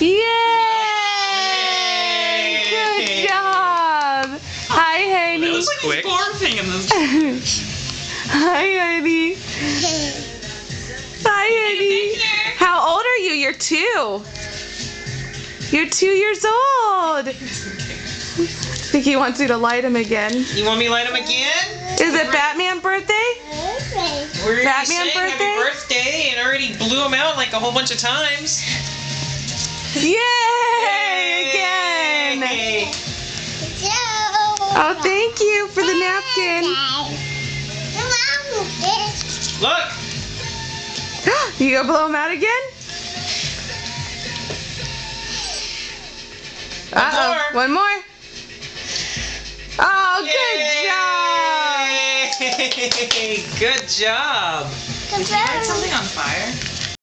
Yay! Good job! Hi, honey. That was quick. Barfing in this. Hi, honey. Hi, honey. How old are you? You're 2. You're 2 years old. I think he wants you to light him again. You want me to light him again? Is it Batman birthday? We're already Batman saying birthday? happy birthday and already blew him out like a whole bunch of times. Yay! Again. Yay. Oh, thank you for the napkin. Look. You gonna blow him out again? Uh-oh. One more. Oh, Yay. Good job. good job. Did you light something on fire?